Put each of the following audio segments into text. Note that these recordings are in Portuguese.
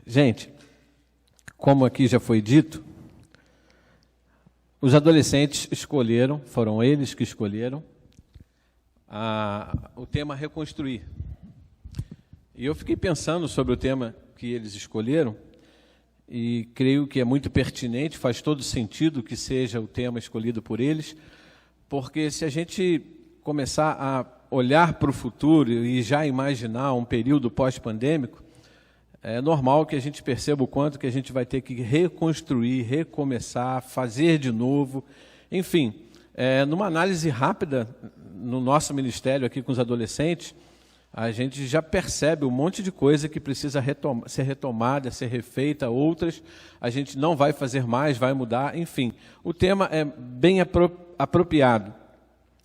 Gente, como aqui já foi dito, os adolescentes escolheram, foram eles que escolheram o tema reconstruir. E eu fiquei pensando sobre o tema que eles escolheram e creio que é muito pertinente, faz todo sentido que seja o tema escolhido por eles, porque se a gente começar a olhar para o futuro e já imaginar um período pós-pandêmico, é normal que a gente perceba o quanto que a gente vai ter que reconstruir, recomeçar, fazer de novo. Enfim, numa análise rápida, no nosso ministério aqui com os adolescentes, a gente já percebe um monte de coisa que precisa ser retomada, ser refeita, outras a gente não vai fazer mais, vai mudar, enfim. O tema é bem apropriado.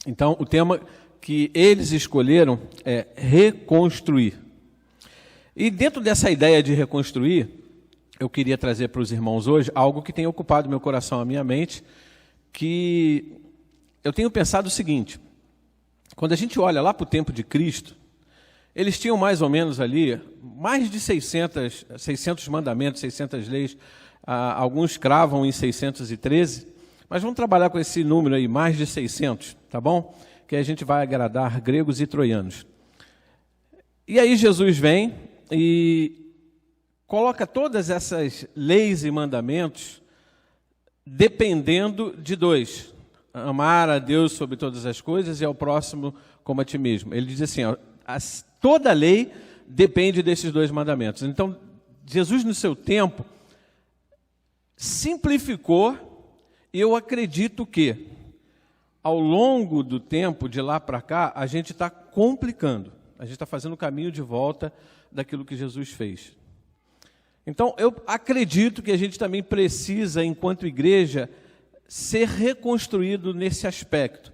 Então, o tema que eles escolheram é reconstruir. E dentro dessa ideia de reconstruir, eu queria trazer para os irmãos hoje algo que tem ocupado meu coração, a minha mente, que eu tenho pensado o seguinte: quando a gente olha lá para o tempo de Cristo, eles tinham mais ou menos ali mais de 600 mandamentos, 600 leis, alguns cravam em 613, mas vamos trabalhar com esse número aí, mais de 600, tá bom? Que a gente vai agradar gregos e troianos. E aí Jesus vem e coloca todas essas leis e mandamentos dependendo de dois: amar a Deus sobre todas as coisas e ao próximo como a ti mesmo. Ele diz assim, toda a lei depende desses dois mandamentos. Então, Jesus, no seu tempo, simplificou, e eu acredito que, ao longo do tempo, de lá para cá, a gente está complicando. A gente está fazendo o caminho de volta daquilo que Jesus fez. Então, eu acredito que a gente também precisa, enquanto igreja, ser reconstruído nesse aspecto.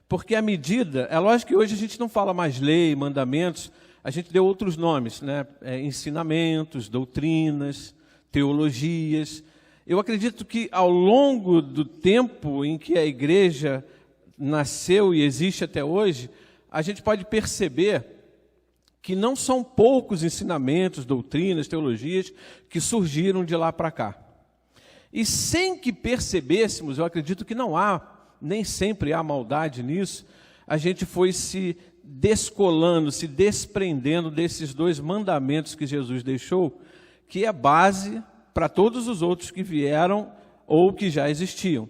Porque a medida, é lógico que hoje a gente não fala mais lei, mandamentos, a gente deu outros nomes, né? Ensinamentos, doutrinas, teologias. Eu acredito que ao longo do tempo em que a igreja nasceu e existe até hoje, a gente pode perceber que não são poucos ensinamentos, doutrinas, teologias que surgiram de lá para cá. E sem que percebêssemos, eu acredito que não há, nem sempre há maldade nisso, a gente foi se descolando, se desprendendo desses dois mandamentos que Jesus deixou, que é base para todos os outros que vieram ou que já existiam.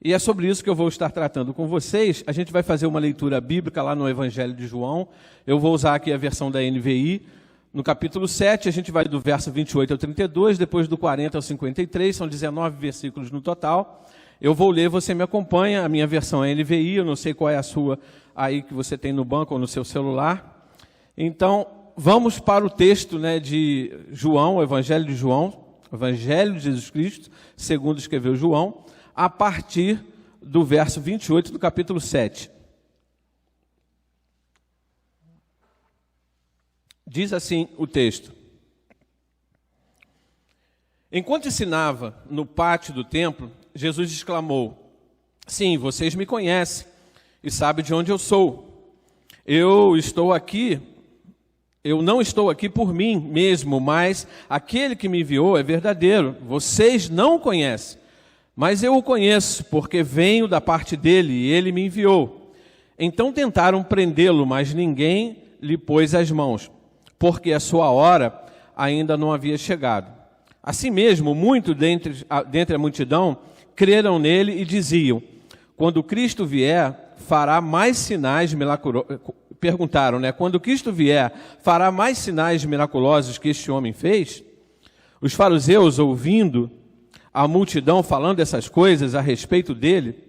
E é sobre isso que eu vou estar tratando com vocês. A gente vai fazer uma leitura bíblica lá no Evangelho de João. Eu vou usar aqui a versão da NVI. No capítulo 7, a gente vai do verso 28 ao 32, depois do 40 ao 53, são 19 versículos no total. Eu vou ler, você me acompanha, a minha versão é NVI, eu não sei qual é a sua aí que você tem no banco ou no seu celular. Então, vamos para o texto, né, de João, o Evangelho de João, o Evangelho de Jesus Cristo, segundo escreveu João, a partir do verso 28 do capítulo 7. Diz assim o texto: enquanto ensinava no pátio do templo, Jesus exclamou: sim, vocês me conhecem e sabem de onde eu sou. Eu não estou aqui por mim mesmo, mas aquele que me enviou é verdadeiro. Vocês não o conhecem, mas eu o conheço, porque venho da parte dele e ele me enviou. Então tentaram prendê-lo, mas ninguém lhe pôs as mãos, porque a sua hora ainda não havia chegado. Assim mesmo, muitos dentre a multidão creram nele e diziam: quando Cristo vier, fará mais sinais miraculosos. Perguntaram, né? Quando Cristo vier, fará mais sinais miraculosos que este homem fez? Os fariseus, ouvindo a multidão falando essas coisas a respeito dele,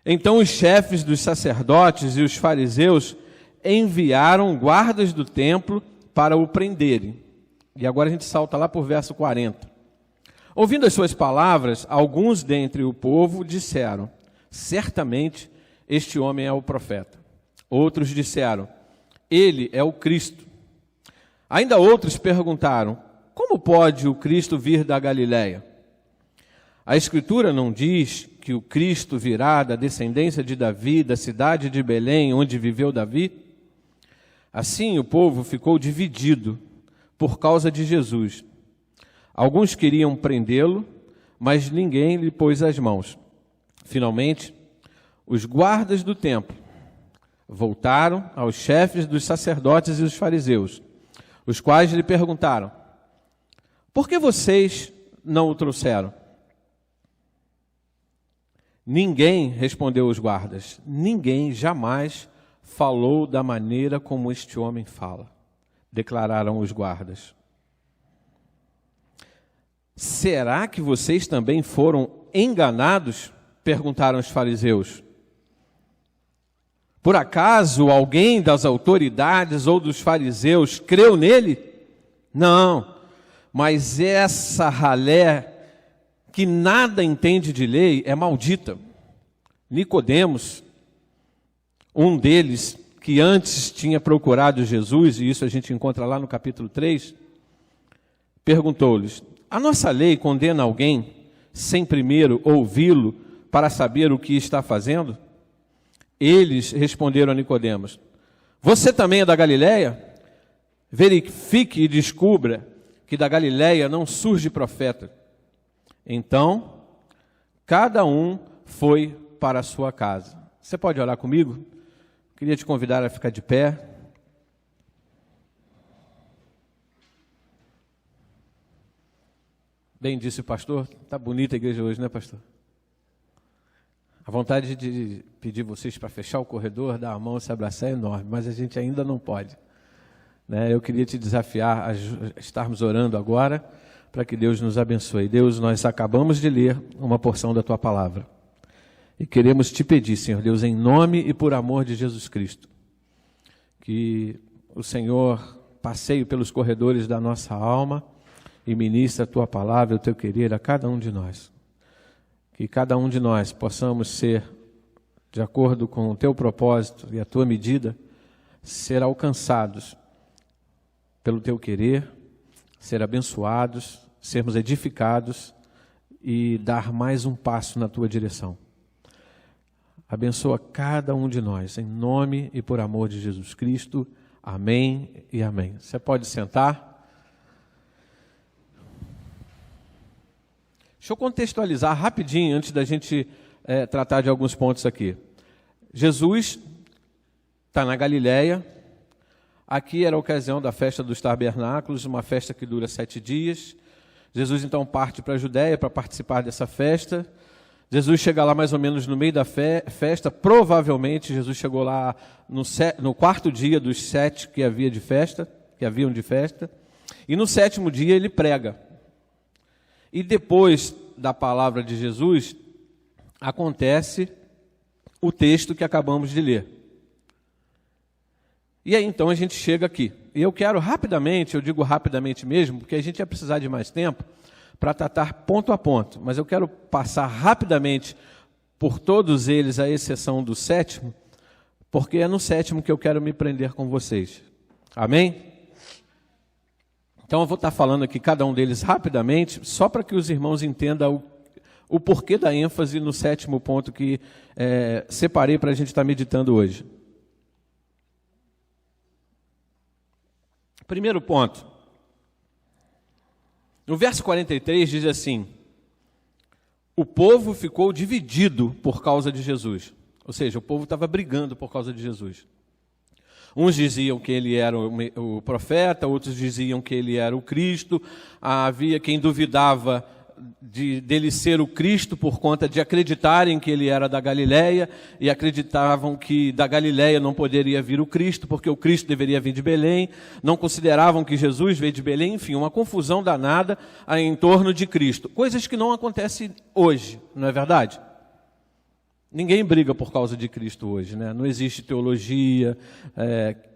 então os chefes dos sacerdotes e os fariseus enviaram guardas do templo para o prenderem. E agora a gente salta lá por verso 40. Ouvindo as suas palavras, alguns dentre o povo disseram: certamente este homem é o profeta. Outros disseram: ele é o Cristo. Ainda outros perguntaram: como pode o Cristo vir da Galileia? A Escritura não diz que o Cristo virá da descendência de Davi, da cidade de Belém, onde viveu Davi? Assim o povo ficou dividido, por causa de Jesus. Alguns queriam prendê-lo, mas ninguém lhe pôs as mãos. Finalmente, os guardas do templo voltaram aos chefes dos sacerdotes e dos fariseus, os quais lhe perguntaram: por que vocês não o trouxeram? Ninguém, respondeu os guardas, ninguém jamais falou da maneira como este homem fala, declararam os guardas. Será que vocês também foram enganados? Perguntaram os fariseus. Por acaso alguém das autoridades ou dos fariseus creu nele? Não, mas essa ralé que nada entende de lei é maldita. Nicodemos, um deles que antes tinha procurado Jesus, e isso a gente encontra lá no capítulo 3, perguntou-lhes: a nossa lei condena alguém sem primeiro ouvi-lo para saber o que está fazendo? Eles responderam a Nicodemos: você também é da Galileia? Verifique e descubra que da Galileia não surge profeta. Então, cada um foi para a sua casa. Você pode orar comigo? Queria te convidar a ficar de pé. Bem disse o pastor. Está bonita a igreja hoje, né, pastor? A vontade de pedir vocês para fechar o corredor, dar a mão e se abraçar é enorme, mas a gente ainda não pode. Eu queria te desafiar a estarmos orando agora, para que Deus nos abençoe. Deus, nós acabamos de ler uma porção da Tua Palavra. E queremos te pedir, Senhor Deus, em nome e por amor de Jesus Cristo, que o Senhor passeie pelos corredores da nossa alma e ministre a Tua Palavra, o Teu querer a cada um de nós. Que cada um de nós possamos ser, de acordo com o Teu propósito e a Tua medida, ser alcançados pelo Teu querer, ser abençoados, sermos edificados e dar mais um passo na Tua direção. Abençoa cada um de nós, em nome e por amor de Jesus Cristo. Amém e amém. Você pode sentar. Deixa eu contextualizar rapidinho, antes da gente tratar de alguns pontos aqui. Jesus está na Galileia. Aqui era a ocasião da festa dos tabernáculos, uma festa que dura 7 dias. Jesus então parte para a Judéia para participar dessa festa. Jesus chega lá mais ou menos no meio da festa. Provavelmente Jesus chegou lá no 4º dia dos 7 que haviam de festa. E no 7º dia ele prega. E depois da palavra de Jesus, acontece o texto que acabamos de ler. E aí então a gente chega aqui. E eu quero rapidamente, eu digo rapidamente mesmo, porque a gente ia precisar de mais tempo para tratar ponto a ponto. Mas eu quero passar rapidamente por todos eles, à exceção do 7º, porque é no 7º que eu quero me prender com vocês. Amém? Então eu vou estar falando aqui cada um deles rapidamente, só para que os irmãos entendam o porquê da ênfase no 7º ponto que separei para a gente estar meditando hoje. Primeiro ponto. No verso 43 diz assim: o povo ficou dividido por causa de Jesus. Ou seja, o povo estava brigando por causa de Jesus. Uns diziam que ele era o profeta, outros diziam que ele era o Cristo. Havia quem duvidava dele ser o Cristo por conta de acreditarem que ele era da Galileia e acreditavam que da Galileia não poderia vir o Cristo, porque o Cristo deveria vir de Belém. Não consideravam que Jesus veio de Belém. Enfim, uma confusão danada em torno de Cristo. Coisas que não acontecem hoje, não é verdade? Ninguém briga por causa de Cristo hoje, né? Não existe teologia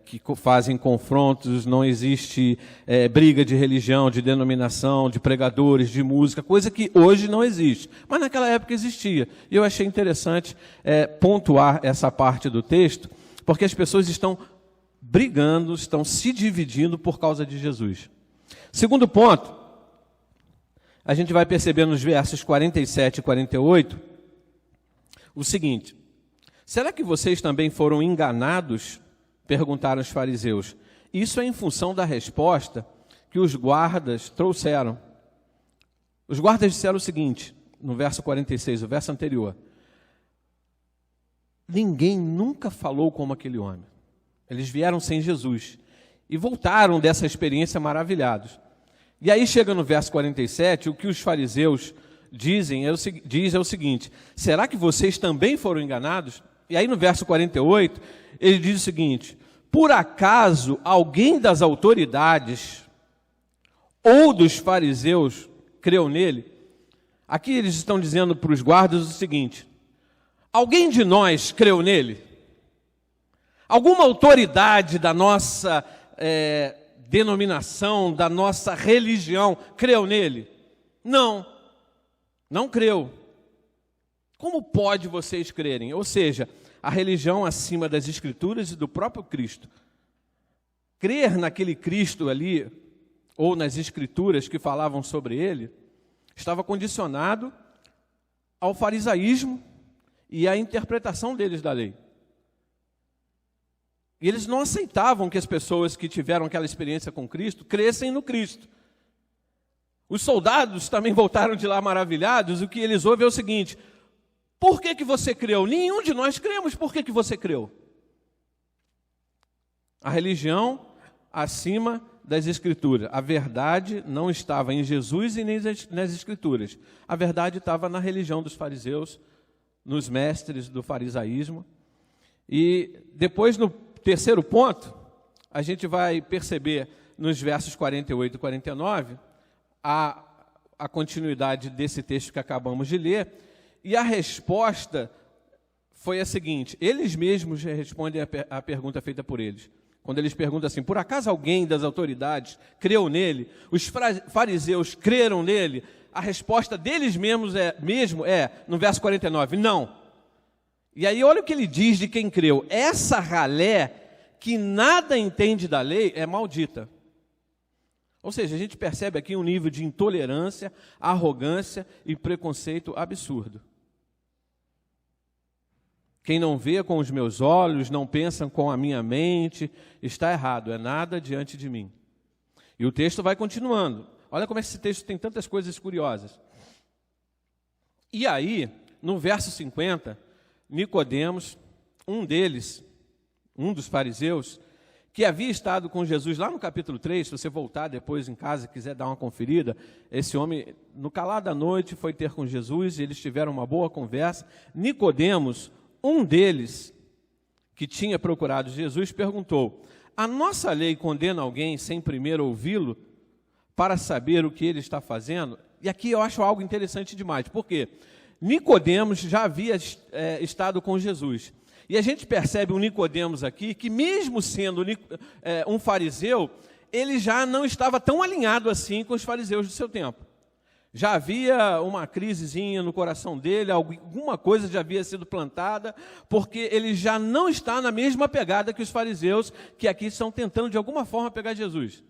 que fazem confrontos, não existe briga de religião, de denominação, de pregadores, de música, coisa que hoje não existe. Mas naquela época existia. E eu achei interessante pontuar essa parte do texto, porque as pessoas estão brigando, estão se dividindo por causa de Jesus. Segundo ponto, a gente vai perceber nos versos 47 e 48, o seguinte: será que vocês também foram enganados? Perguntaram os fariseus. Isso é em função da resposta que os guardas trouxeram. Os guardas disseram o seguinte, no verso 46, o verso anterior: ninguém nunca falou como aquele homem. Eles vieram sem Jesus e voltaram dessa experiência maravilhados. E aí chega no verso 47, o que os fariseus dizem é o seguinte: será que vocês também foram enganados? E aí no verso 48, ele diz o seguinte: por acaso alguém das autoridades ou dos fariseus creu nele? Aqui eles estão dizendo para os guardas o seguinte: alguém de nós creu nele? Alguma autoridade da nossa denominação, da nossa religião, creu nele? Não, não creu. Como pode vocês crerem? Ou seja, a religião acima das Escrituras e do próprio Cristo. Crer naquele Cristo ali, ou nas Escrituras que falavam sobre ele, estava condicionado ao farisaísmo e à interpretação deles da lei. E eles não aceitavam que as pessoas que tiveram aquela experiência com Cristo crescem no Cristo. Os soldados também voltaram de lá maravilhados. O que eles ouvem é o seguinte: por que você creu? Nenhum de nós cremos. Por que você creu? A religião acima das Escrituras. A verdade não estava em Jesus e nem nas Escrituras. A verdade estava na religião dos fariseus, nos mestres do farisaísmo. E depois, no terceiro ponto, a gente vai perceber nos versos 48 e 49 a continuidade desse texto que acabamos de ler, e a resposta foi a seguinte: eles mesmos respondem a pergunta feita por eles. Quando eles perguntam assim: por acaso alguém das autoridades creu nele? Os fariseus creram nele? A resposta deles mesmos é no verso 49, não. E aí olha o que ele diz de quem creu: essa ralé que nada entende da lei é maldita. Ou seja, a gente percebe aqui um nível de intolerância, arrogância e preconceito absurdo. Quem não vê com os meus olhos, não pensa com a minha mente, está errado, é nada diante de mim. E o texto vai continuando. Olha como esse texto tem tantas coisas curiosas. E aí, no verso 50, Nicodemos, um dos fariseus, que havia estado com Jesus lá no capítulo 3, se você voltar depois em casa e quiser dar uma conferida, esse homem, no calar da noite, foi ter com Jesus, e eles tiveram uma boa conversa. Nicodemos, um deles, que tinha procurado Jesus, perguntou: a nossa lei condena alguém sem primeiro ouvi-lo, para saber o que ele está fazendo? E aqui eu acho algo interessante demais, porque Nicodemos já havia estado com Jesus. E a gente percebe um Nicodemos aqui, que mesmo sendo um fariseu, ele já não estava tão alinhado assim com os fariseus do seu tempo. Já havia uma crisezinha no coração dele, alguma coisa já havia sido plantada, porque ele já não está na mesma pegada que os fariseus, que aqui estão tentando de alguma forma pegar Jesus.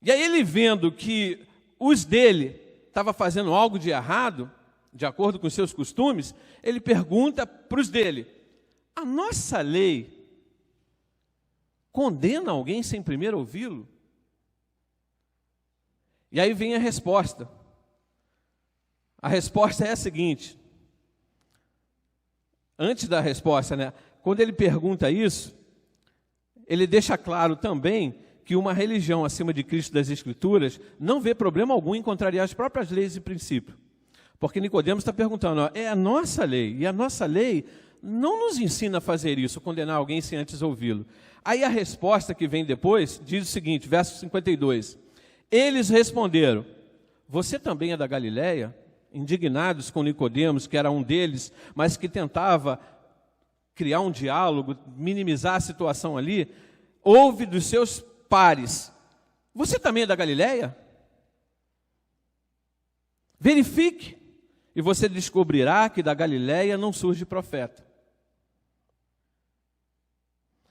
E aí ele vendo que os dele estavam fazendo algo de errado, de acordo com os seus costumes, ele pergunta para os dele: a nossa lei condena alguém sem primeiro ouvi-lo? E aí vem a resposta. A resposta é a seguinte. Antes da resposta, quando ele pergunta isso, ele deixa claro também que uma religião acima de Cristo das Escrituras não vê problema algum em contrariar as próprias leis e princípios. Porque Nicodemos está perguntando: é a nossa lei, e a nossa lei não nos ensina a fazer isso, condenar alguém sem antes ouvi-lo. Aí a resposta que vem depois diz o seguinte, verso 52. Eles responderam: você também é da Galileia? Indignados com Nicodemos, que era um deles, mas que tentava criar um diálogo, minimizar a situação ali, ouve dos seus pares: você também é da Galileia? Verifique, e você descobrirá que da Galileia não surge profeta.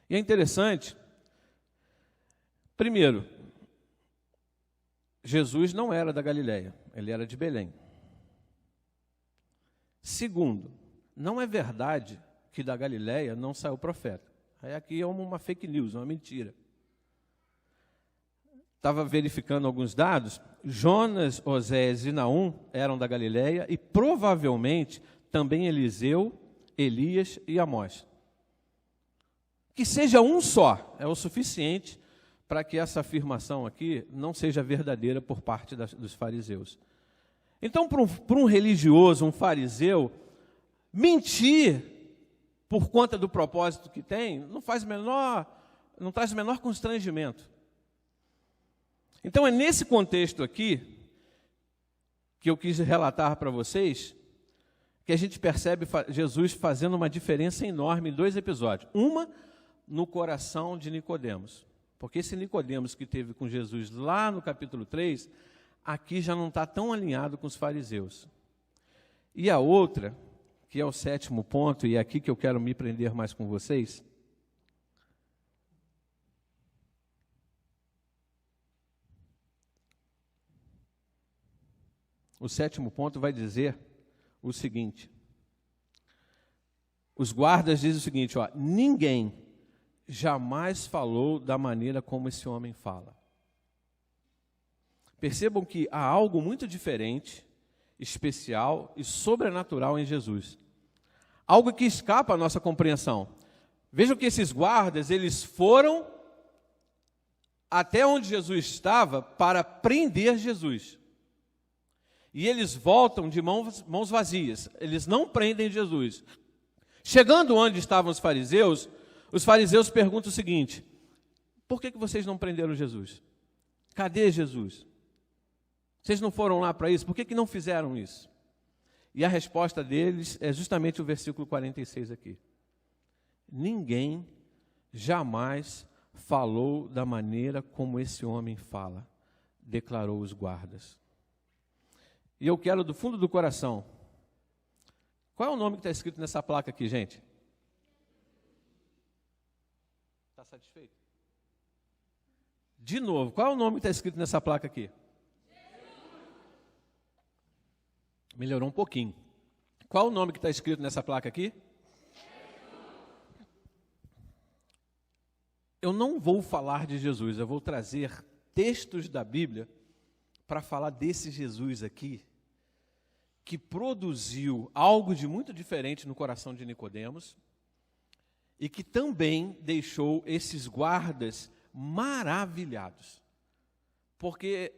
E é interessante, primeiro, Jesus não era da Galileia, ele era de Belém. Segundo, não é verdade que da Galileia não saiu profeta. Aí aqui é uma fake news, uma mentira. estava verificando alguns dados. Jonas, Osés e Naum eram da Galileia e provavelmente também Eliseu, Elias e Amós. Que seja um só é o suficiente para que essa afirmação aqui não seja verdadeira por parte dos fariseus. Então, para um religioso, um fariseu, mentir por conta do propósito que tem, não traz o menor constrangimento. Então, é nesse contexto aqui que eu quis relatar para vocês que a gente percebe Jesus fazendo uma diferença enorme em 2 episódios. Uma, no coração de Nicodemos. Porque esse Nicodemos que teve com Jesus lá no capítulo 3, aqui já não está tão alinhado com os fariseus. E a outra, que é o 7º ponto, e é aqui que eu quero me prender mais com vocês. O 7º ponto vai dizer o seguinte. Os guardas dizem o seguinte, ninguém jamais falou da maneira como esse homem fala. Percebam que há algo muito diferente, especial e sobrenatural em Jesus. Algo que escapa à nossa compreensão. Vejam que esses guardas, eles foram até onde Jesus estava para prender Jesus. E eles voltam de mãos vazias. Eles não prendem Jesus. Chegando onde estavam os fariseus perguntam o seguinte: por que vocês não prenderam Jesus? Cadê Jesus? Vocês não foram lá para isso? Por que não fizeram isso? E a resposta deles é justamente o versículo 46 aqui. Ninguém jamais falou da maneira como esse homem fala, declarou os guardas. E eu quero do fundo do coração. Qual é o nome que está escrito nessa placa aqui, gente? Está satisfeito? De novo, qual é o nome que está escrito nessa placa aqui? Melhorou um pouquinho. Qual o nome que está escrito nessa placa aqui? Eu não vou falar de Jesus, eu vou trazer textos da Bíblia para falar desse Jesus aqui, que produziu algo de muito diferente no coração de Nicodemos e que também deixou esses guardas maravilhados, porque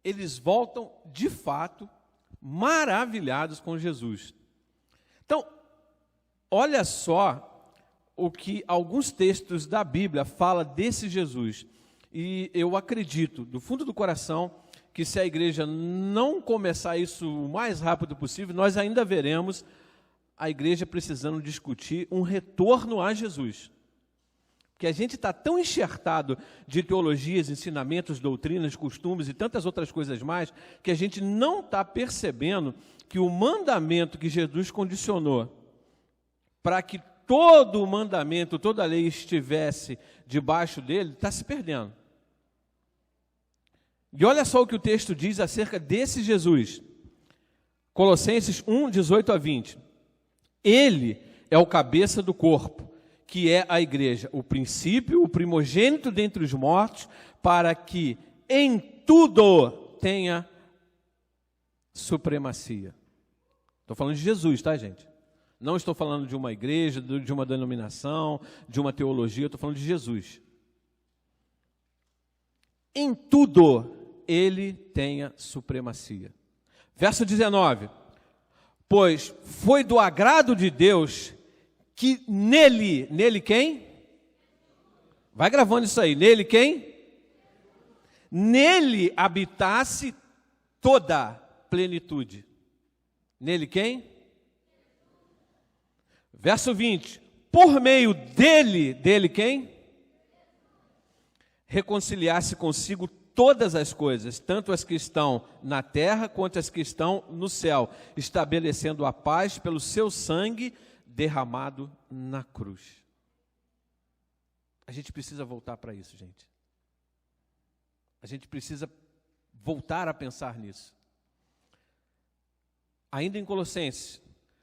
eles voltam, de fato, maravilhados com Jesus. Então, olha só o que alguns textos da Bíblia falam desse Jesus. E eu acredito, do fundo do coração, que se a igreja não começar isso o mais rápido possível, nós ainda veremos a igreja precisando discutir um retorno a Jesus. Porque a gente está tão enxertado de teologias, ensinamentos, doutrinas, costumes e tantas outras coisas mais, que a gente não está percebendo que o mandamento que Jesus condicionou para que todo o mandamento, toda a lei estivesse debaixo dele, está se perdendo. E olha só o que o texto diz acerca desse Jesus. Colossenses 1, 18 a 20. Ele é o cabeça do corpo, que é a igreja, o princípio, o primogênito dentre os mortos, para que em tudo tenha supremacia. Estou falando de Jesus, tá, gente? Não estou falando de uma igreja, de uma denominação, de uma teologia, estou falando de Jesus. Em tudo ele tenha supremacia. Verso 19. Pois foi do agrado de Deus que nele quem? Vai gravando isso aí. Nele quem? Nele habitasse toda plenitude. Nele quem? Verso 20. Por meio dele quem? Reconciliasse consigo todas as coisas, tanto as que estão na terra quanto as que estão no céu, estabelecendo a paz pelo seu sangue derramado na cruz. A gente precisa voltar para isso, gente. A gente precisa voltar a pensar nisso. Ainda em Colossenses,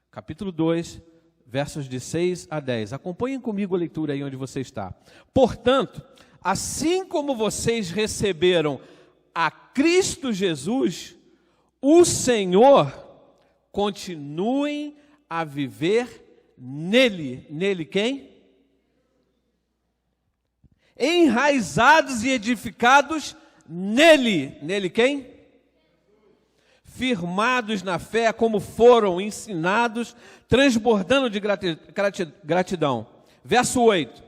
capítulo 2, versos de 6 a 10. Acompanhem comigo a leitura aí onde você está. Portanto, assim como vocês receberam a Cristo Jesus, o Senhor, continuem a viver nele. Nele quem? Enraizados e edificados nele. Nele quem? Firmados na fé, como foram ensinados, transbordando de gratidão. Verso 8.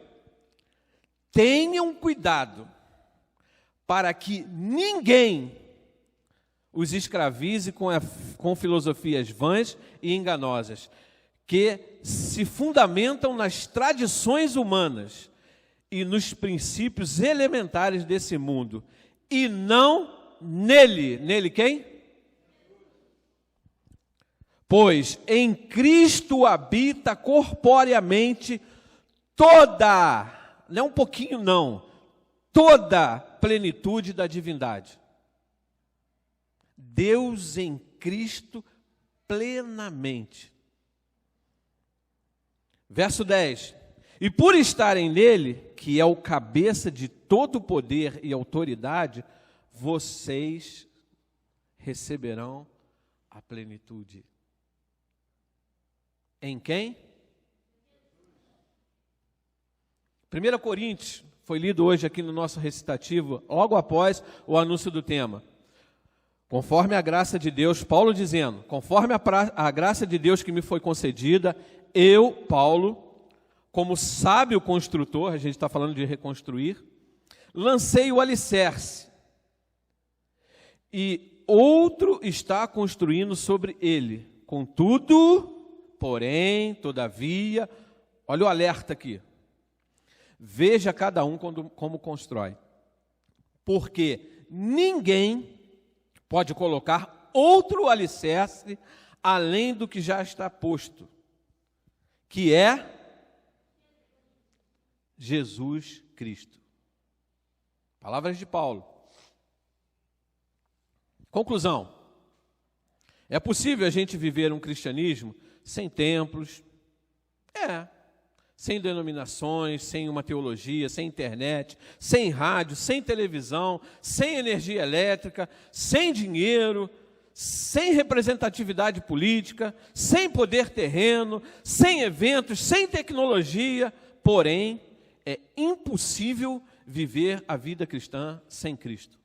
Tenham cuidado para que ninguém os escravize com filosofias vãs e enganosas, que se fundamentam nas tradições humanas e nos princípios elementares desse mundo, e não nele. Nele quem? Pois em Cristo habita corporeamente toda, não é um pouquinho não, toda a plenitude da divindade. Deus em Cristo plenamente. Verso 10. E por estarem nele, que é o cabeça de todo poder e autoridade, vocês receberão a plenitude. Em quem? 1 Coríntios, foi lido hoje aqui no nosso recitativo, logo após o anúncio do tema. Conforme a graça de Deus, Paulo dizendo, conforme a graça de Deus que me foi concedida, eu, Paulo, como sábio construtor, a gente está falando de reconstruir, lancei o alicerce, e outro está construindo sobre ele. Contudo, porém, todavia, olha o alerta aqui, veja cada um como constrói, porque ninguém pode colocar outro alicerce além do que já está posto, que é Jesus Cristo. Palavras de Paulo. Conclusão. É possível a gente viver um cristianismo sem templos, sem denominações, sem uma teologia, sem internet, sem rádio, sem televisão, sem energia elétrica, sem dinheiro, sem representatividade política, sem poder terreno, sem eventos, sem tecnologia. Porém, é impossível viver a vida cristã sem Cristo.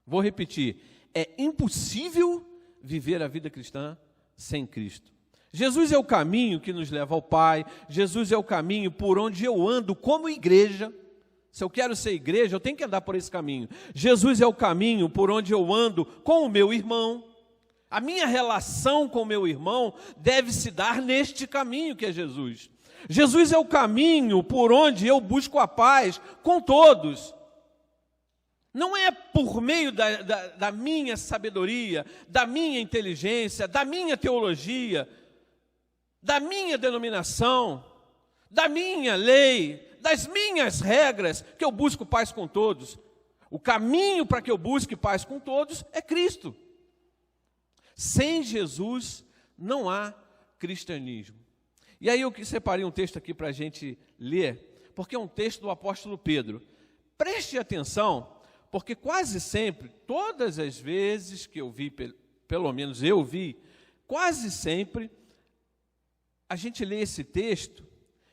Vou repetir, é impossível viver a vida cristã sem Cristo. Jesus é o caminho que nos leva ao Pai, Jesus é o caminho por onde eu ando como igreja. Se eu quero ser igreja, eu tenho que andar por esse caminho. Jesus é o caminho por onde eu ando com o meu irmão. A minha relação com o meu irmão deve se dar neste caminho que é Jesus. Jesus é o caminho por onde eu busco a paz com todos. Não é por meio da minha sabedoria, da minha inteligência, da minha teologia, da minha denominação, da minha lei, das minhas regras, que eu busco paz com todos. O caminho para que eu busque paz com todos é Cristo. Sem Jesus não há cristianismo. E aí eu separei um texto aqui para a gente ler, porque é um texto do apóstolo Pedro. Preste atenção, porque quase sempre, todas as vezes que eu vi, pelo menos eu vi, quase sempre, a gente lê esse texto,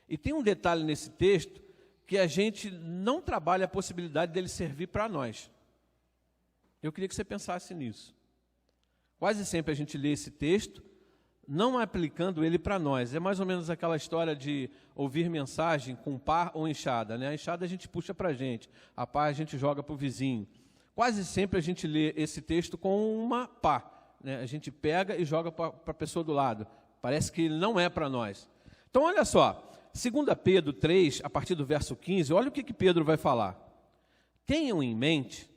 e tem um detalhe nesse texto, que a gente não trabalha a possibilidade dele servir para nós. Eu queria que você pensasse nisso. Quase sempre a gente lê esse texto, não aplicando ele para nós. É mais ou menos aquela história de ouvir mensagem com pá ou enxada, né? A enxada a gente puxa para a gente, a pá a gente joga para o vizinho. Quase sempre a gente lê esse texto com uma pá, né? A gente pega e joga para a pessoa do lado. Parece que ele não é para nós. Então, olha só, 2 Pedro 3, a partir do verso 15, olha o que Pedro vai falar. Tenham em mente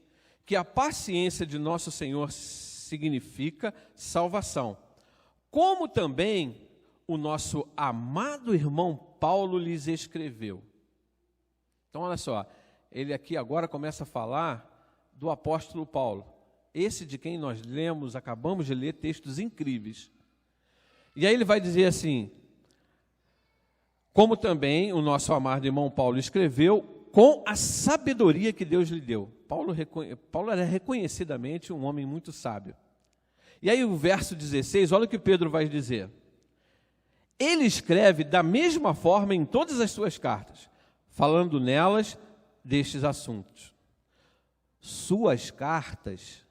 que a paciência de nosso Senhor significa salvação, como também o nosso amado irmão Paulo lhes escreveu. Então, olha só, ele aqui agora começa a falar do apóstolo Paulo, esse de quem nós lemos, acabamos de ler textos incríveis. E aí ele vai dizer assim, como também o nosso amado irmão Paulo escreveu, com a sabedoria que Deus lhe deu. Paulo era reconhecidamente um homem muito sábio. E aí o verso 16, olha o que Pedro vai dizer. Ele escreve da mesma forma em todas as suas cartas, falando nelas destes assuntos. Suas cartas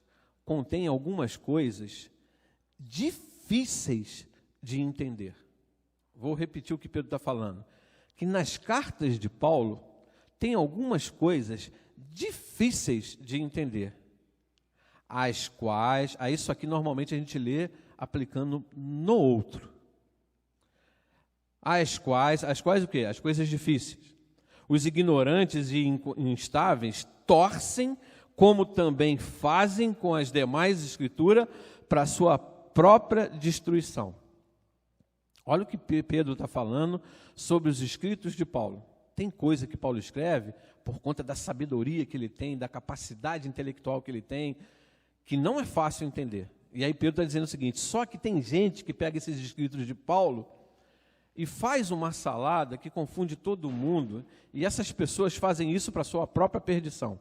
contêm algumas coisas difíceis de entender. Vou repetir o que Pedro está falando. Que nas cartas de Paulo tem algumas coisas difíceis de entender. As quais, isso aqui normalmente a gente lê aplicando no outro. As quais o quê? As coisas difíceis. Os ignorantes e instáveis torcem, como também fazem com as demais escrituras, para a sua própria destruição. Olha o que Pedro está falando sobre os escritos de Paulo. Tem coisa que Paulo escreve, por conta da sabedoria que ele tem, da capacidade intelectual que ele tem, que não é fácil entender. E aí Pedro está dizendo o seguinte, só que tem gente que pega esses escritos de Paulo e faz uma salada que confunde todo mundo, e essas pessoas fazem isso para a sua própria perdição.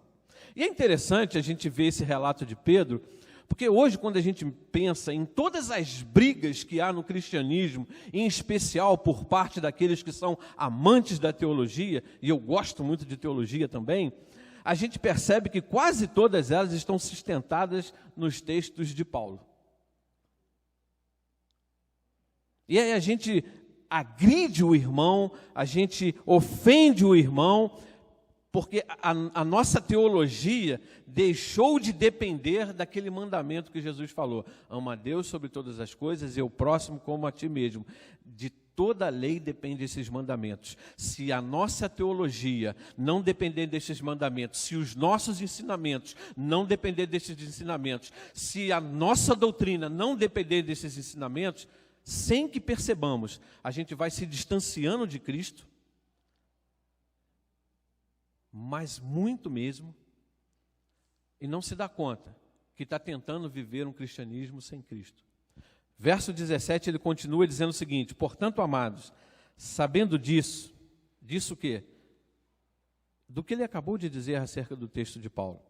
E é interessante a gente ver esse relato de Pedro, porque hoje, quando a gente pensa em todas as brigas que há no cristianismo, em especial por parte daqueles que são amantes da teologia, e eu gosto muito de teologia também, a gente percebe que quase todas elas estão sustentadas nos textos de Paulo. E aí a gente agride o irmão, a gente ofende o irmão, porque a nossa teologia deixou de depender daquele mandamento que Jesus falou. Ama a Deus sobre todas as coisas e o próximo como a ti mesmo. De toda a lei depende esses mandamentos. Se a nossa teologia não depender desses mandamentos, se os nossos ensinamentos não depender desses ensinamentos, se a nossa doutrina não depender desses ensinamentos, sem que percebamos, a gente vai se distanciando de Cristo, mas muito mesmo, e não se dá conta que está tentando viver um cristianismo sem Cristo. Verso 17, ele continua dizendo o seguinte, portanto, amados, sabendo disso o quê? Do que ele acabou de dizer acerca do texto de Paulo.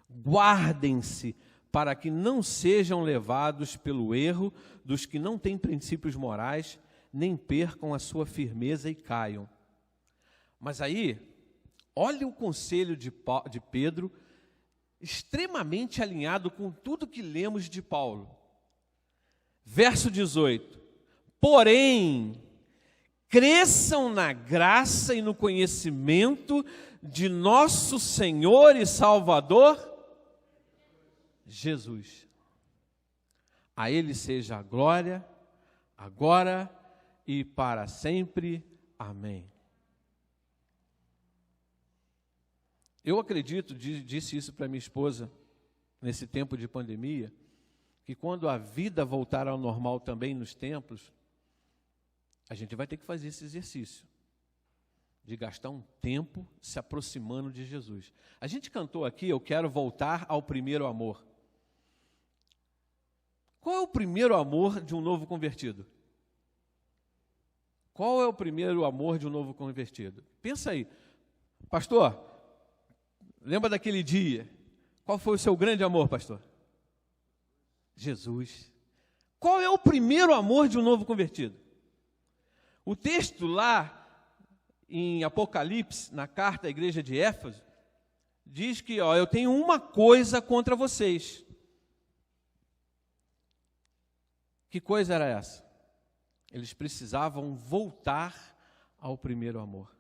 Guardem-se para que não sejam levados pelo erro dos que não têm princípios morais, nem percam a sua firmeza e caiam. Mas aí, olha o conselho de Pedro, extremamente alinhado com tudo que lemos de Paulo. Verso 18, porém, cresçam na graça e no conhecimento de nosso Senhor e Salvador, Jesus. A Ele seja a glória, agora e para sempre. Amém. Eu acredito, disse isso para minha esposa, nesse tempo de pandemia, que quando a vida voltar ao normal também nos templos, a gente vai ter que fazer esse exercício, de gastar um tempo se aproximando de Jesus. A gente cantou aqui, eu quero voltar ao primeiro amor. Qual é o primeiro amor de um novo convertido? Qual é o primeiro amor de um novo convertido? Pensa aí, pastor, lembra daquele dia? Qual foi o seu grande amor, pastor? Jesus. Qual é o primeiro amor de um novo convertido? O texto lá em Apocalipse, na carta à igreja de Éfeso, diz que eu tenho uma coisa contra vocês. Que coisa era essa? Eles precisavam voltar ao primeiro amor.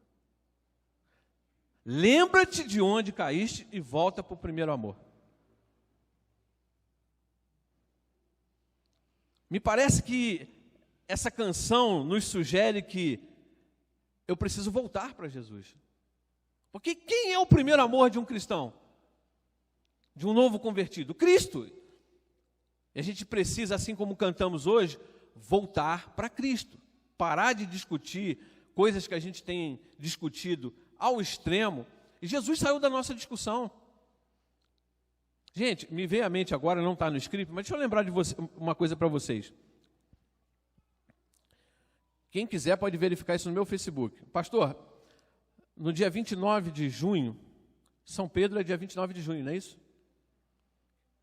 Lembra-te de onde caíste e volta para o primeiro amor. Me parece que essa canção nos sugere que eu preciso voltar para Jesus. Porque quem é o primeiro amor de um cristão? De um novo convertido? Cristo. E a gente precisa, assim como cantamos hoje, voltar para Cristo. Parar de discutir coisas que a gente tem discutido ao extremo. E Jesus saiu da nossa discussão. Gente, me veio à mente agora, não está no script, mas deixa eu lembrar de uma coisa para vocês. Quem quiser pode verificar isso no meu Facebook. Pastor, no dia 29 de junho, São Pedro é dia 29 de junho, não é isso?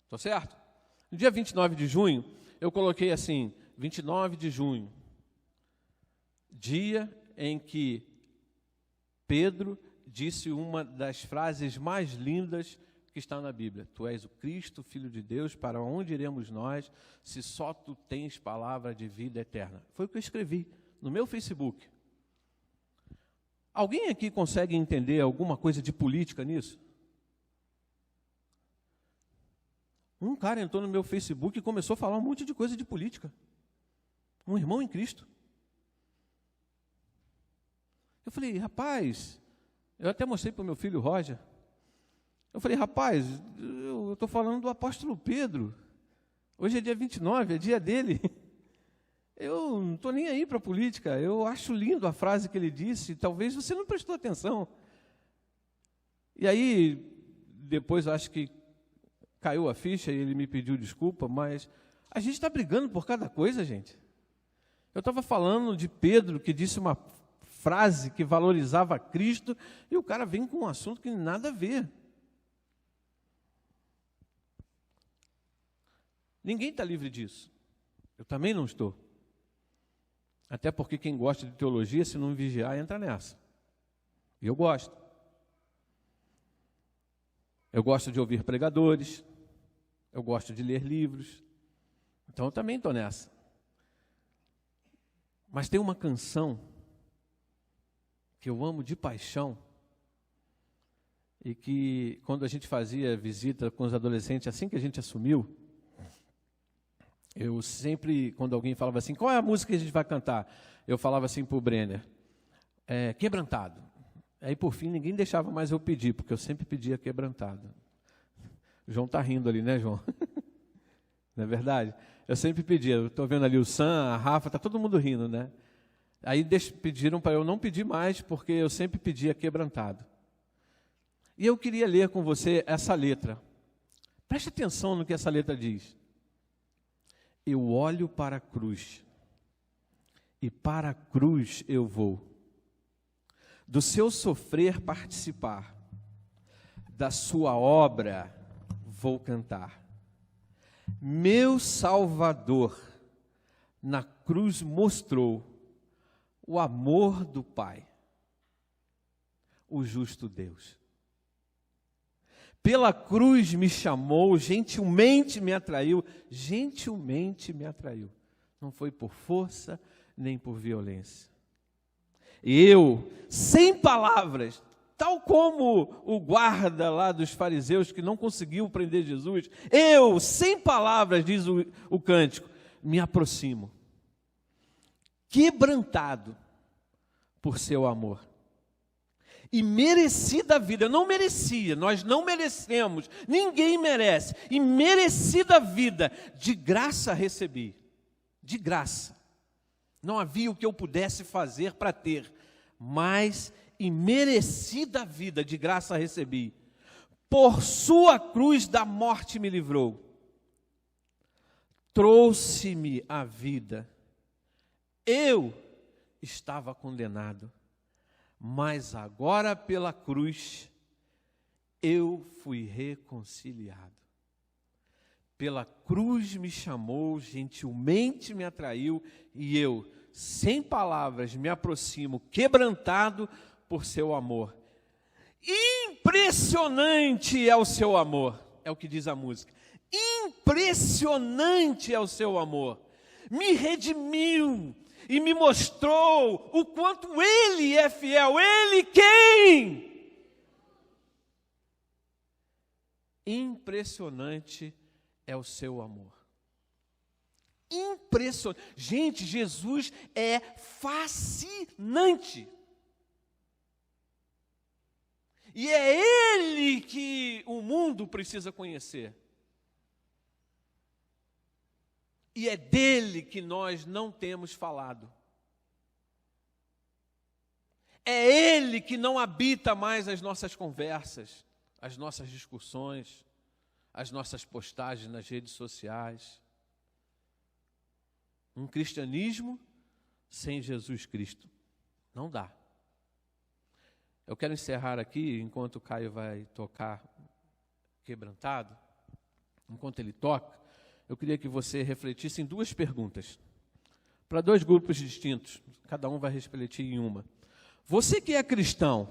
Estou certo? No dia 29 de junho, eu coloquei assim, 29 de junho, dia em que Pedro disse uma das frases mais lindas que está na Bíblia. Tu és o Cristo, Filho de Deus, para onde iremos nós, se só tu tens palavra de vida eterna? Foi o que eu escrevi no meu Facebook. Alguém aqui consegue entender alguma coisa de política nisso? Um cara entrou no meu Facebook e começou a falar um monte de coisa de política. Um irmão em Cristo. Eu falei, rapaz, eu até mostrei para o meu filho Roger. Eu falei, rapaz, eu estou falando do apóstolo Pedro. Hoje é dia 29, é dia dele. Eu não estou nem aí para a política. Eu acho lindo a frase que ele disse. Talvez você não prestou atenção. E aí, depois acho que caiu a ficha e ele me pediu desculpa, mas a gente está brigando por cada coisa, gente. Eu estava falando de Pedro, que disse uma frase que valorizava Cristo, e o cara vem com um assunto que nada a ver. Ninguém está livre disso. Eu também não estou. Até porque quem gosta de teologia, se não vigiar, entra nessa. E eu gosto. Eu gosto de ouvir pregadores. Eu gosto de ler livros. Então eu também estou nessa. Mas tem uma canção que eu amo de paixão e que quando a gente fazia visita com os adolescentes, assim que a gente assumiu, eu sempre, quando alguém falava assim, qual é a música que a gente vai cantar? Eu falava assim para o Brenner, Quebrantado. Aí, por fim, ninguém deixava mais eu pedir, porque eu sempre pedia Quebrantado. O João está rindo ali, né, João? Não é verdade? Eu sempre pedia, eu estou vendo ali o Sam, a Rafa, está todo mundo rindo, né? Aí pediram para eu não pedir mais, porque eu sempre pedia Quebrantado. E eu queria ler com você essa letra. Preste atenção no que essa letra diz. Eu olho para a cruz, e para a cruz eu vou. Do seu sofrer participar, da sua obra vou cantar. Meu Salvador na cruz mostrou o amor do Pai, o justo Deus. Pela cruz me chamou, gentilmente me atraiu. Não foi por força nem por violência. Eu, sem palavras, tal como o guarda lá dos fariseus que não conseguiu prender Jesus, eu, sem palavras, diz o cântico, me aproximo, quebrantado por seu amor. E merecida a vida, eu não merecia, nós não merecemos, ninguém merece, e merecida a vida, de graça recebi, de graça. Não havia o que eu pudesse fazer para ter, mas imerecida a vida, de graça recebi. Por sua cruz da morte me livrou, trouxe-me a vida. Eu estava condenado, mas agora pela cruz eu fui reconciliado. Pela cruz me chamou, gentilmente me atraiu, e eu, sem palavras, me aproximo, quebrantado por seu amor. Impressionante é o seu amor, é o que diz a música. Impressionante é o seu amor. Me redimiu e me mostrou o quanto Ele é fiel. Ele quem? Impressionante é o seu amor. Impressionante. Gente, Jesus é fascinante. E é Ele que o mundo precisa conhecer. E é dele que nós não temos falado. É Ele que não habita mais as nossas conversas, as nossas discussões, as nossas postagens nas redes sociais. Um cristianismo sem Jesus Cristo não dá. Eu quero encerrar aqui, enquanto o Caio vai tocar quebrantado, enquanto ele toca, eu queria que você refletisse em duas perguntas, para dois grupos distintos, cada um vai refletir em uma. Você que é cristão,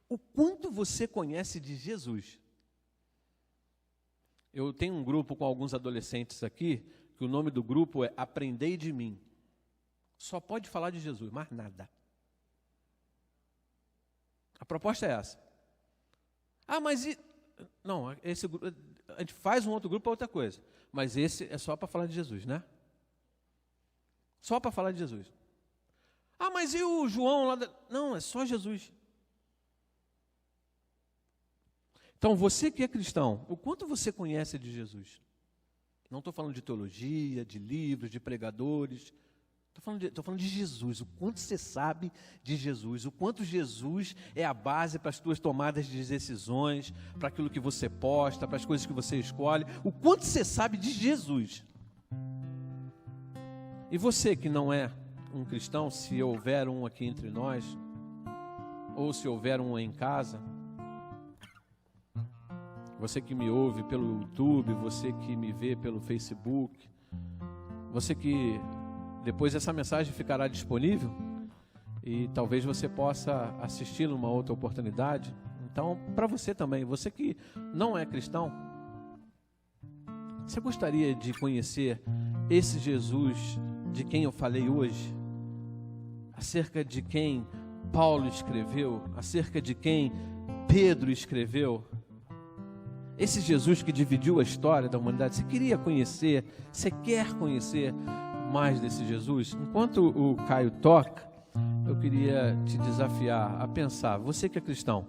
o quanto você conhece de Jesus? Eu tenho um grupo com alguns adolescentes aqui, que o nome do grupo é Aprendei de Mim. Só pode falar de Jesus, mais nada. A proposta é essa. Ah, mas... Não, esse grupo, a gente faz um outro grupo para outra coisa. Mas esse é só para falar de Jesus, né? Só para falar de Jesus. Ah, mas e o João lá? Não, é só Jesus. Então, você que é cristão, o quanto você conhece de Jesus? Não estou falando de teologia, de livros, de pregadores. Estou falando de Jesus, o quanto você sabe de Jesus, o quanto Jesus é a base para as tuas tomadas de decisões, para aquilo que você posta, para as coisas que você escolhe, o quanto você sabe de Jesus. E você que não é um cristão, se houver um aqui entre nós, ou se houver um em casa, você que me ouve pelo YouTube, você que me vê pelo Facebook, você que... Depois essa mensagem ficará disponível e talvez você possa assistir numa outra oportunidade. Então, para você também, você que não é cristão, você gostaria de conhecer esse Jesus de quem eu falei hoje? Acerca de quem Paulo escreveu? Acerca de quem Pedro escreveu? Esse Jesus que dividiu a história da humanidade, você queria conhecer, você quer conhecer mais desse Jesus? Enquanto o Caio toca, eu queria te desafiar a pensar, você que é cristão,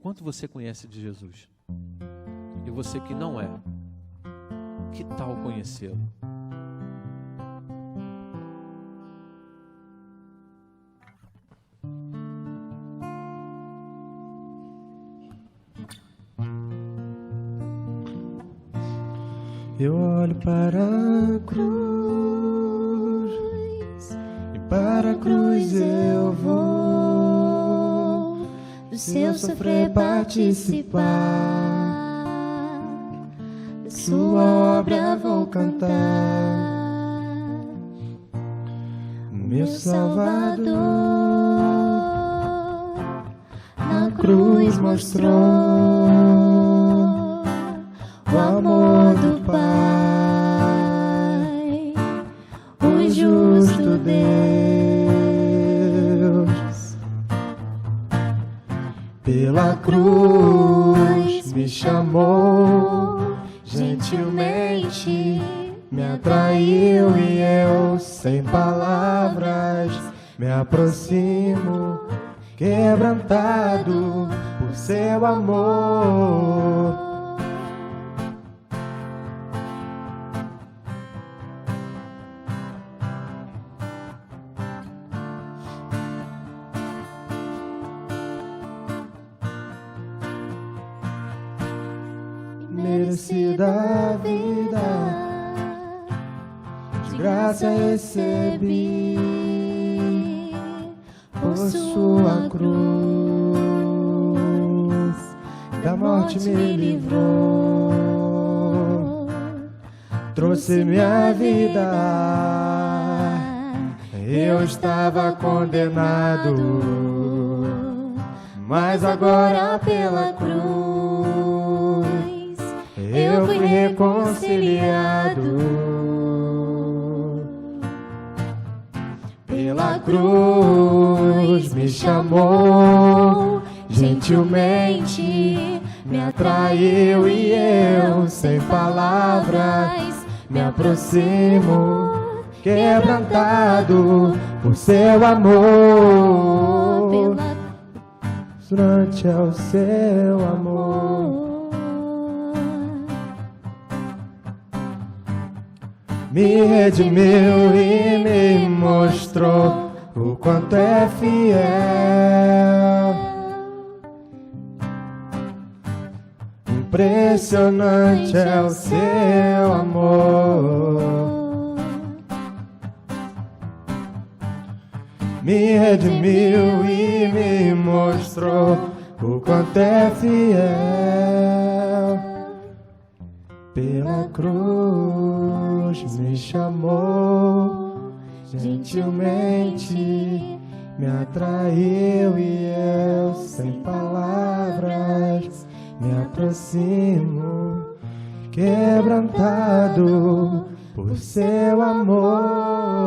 quanto você conhece de Jesus? E você que não é, que tal conhecê-lo? Eu olho para a cruz, e para a cruz eu vou, do seu sofrer participar, da sua obra vou cantar. Meu Salvador na cruz mostrou o amor do Pai, o justo Deus. Pela cruz me chamou, gentilmente me atraiu e eu, sem palavras, me aproximo, quebrantado por seu amor. Merecida a vida, de graça recebi, por sua cruz, da morte me livrou, trouxe minha vida. Eu estava condenado, mas agora pela cruz eu fui reconciliado. Pela cruz me chamou, gentilmente me atraiu e eu, sem palavras, me aproximo, quebrantado por seu amor. Durante ao seu amor me redimiu e me mostrou o quanto é fiel. Impressionante é o seu amor. me redimiu e me mostrou o quanto é fiel. Pela cruz me chamou, gentilmente me atraiu e eu, sem palavras, me aproximo, quebrantado por seu amor.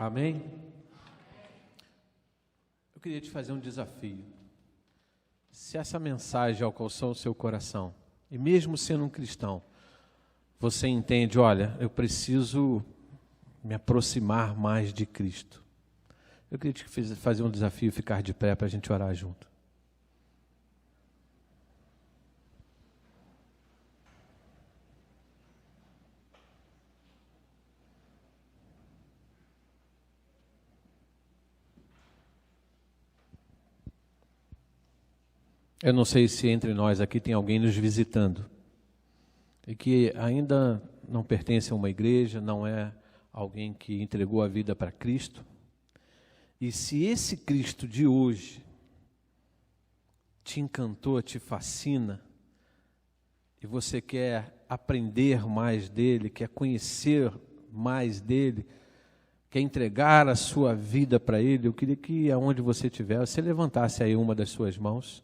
Amém? Eu queria te fazer um desafio. Se essa mensagem alcançou o seu coração, e mesmo sendo um cristão, você entende, olha, eu preciso me aproximar mais de Cristo. Eu queria te fazer um desafio, ficar de pé para a gente orar junto. Eu não sei se entre nós aqui tem alguém nos visitando e que ainda não pertence a uma igreja, não é alguém que entregou a vida para Cristo. E se esse Cristo de hoje te encantou, te fascina, e você quer aprender mais dele, quer conhecer mais dele, quer entregar a sua vida para ele, eu queria que aonde você estiver, você levantasse aí uma das suas mãos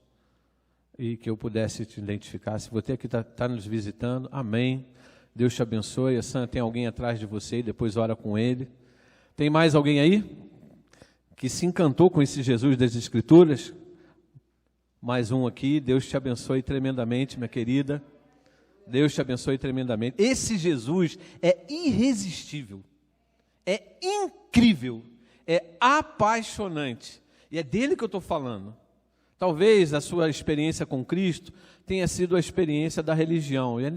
e que eu pudesse te identificar. Se você aqui está nos visitando, amém. Deus te abençoe. A Sandra, tem alguém atrás de você e depois ora com ele. Tem mais alguém aí que se encantou com esse Jesus das Escrituras? Mais um aqui. Deus te abençoe tremendamente, minha querida. Deus te abençoe tremendamente. Esse Jesus é irresistível, é incrível, é apaixonante. E é dele que eu estou falando. Talvez a sua experiência com Cristo tenha sido a experiência da religião. E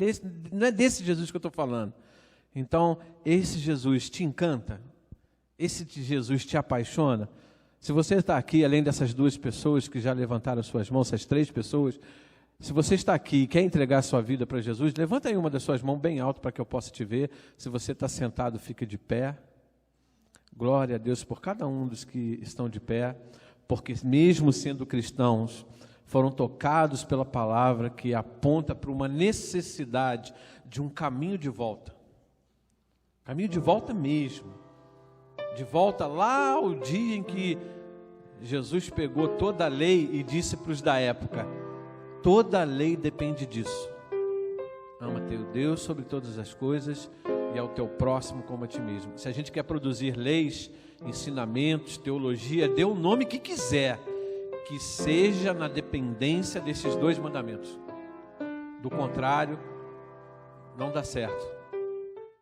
não é desse Jesus que eu estou falando. Então, esse Jesus te encanta? Esse Jesus te apaixona? Se você está aqui, além dessas duas pessoas que já levantaram suas mãos, essas três pessoas, se você está aqui e quer entregar a sua vida para Jesus, levanta aí uma das suas mãos bem alto para que eu possa te ver. Se você está sentado, fique de pé. Glória a Deus por cada um dos que estão de pé. Porque mesmo sendo cristãos, foram tocados pela palavra que aponta para uma necessidade de um caminho de volta. Caminho de volta mesmo. De volta lá ao dia em que Jesus pegou toda a lei e disse para os da época, toda a lei depende disso. Ama teu Deus sobre todas as coisas e ao teu próximo como a ti mesmo. Se a gente quer produzir leis, ensinamentos, teologia, dê o nome que quiser, que seja na dependência desses dois mandamentos. Do contrário, não dá certo.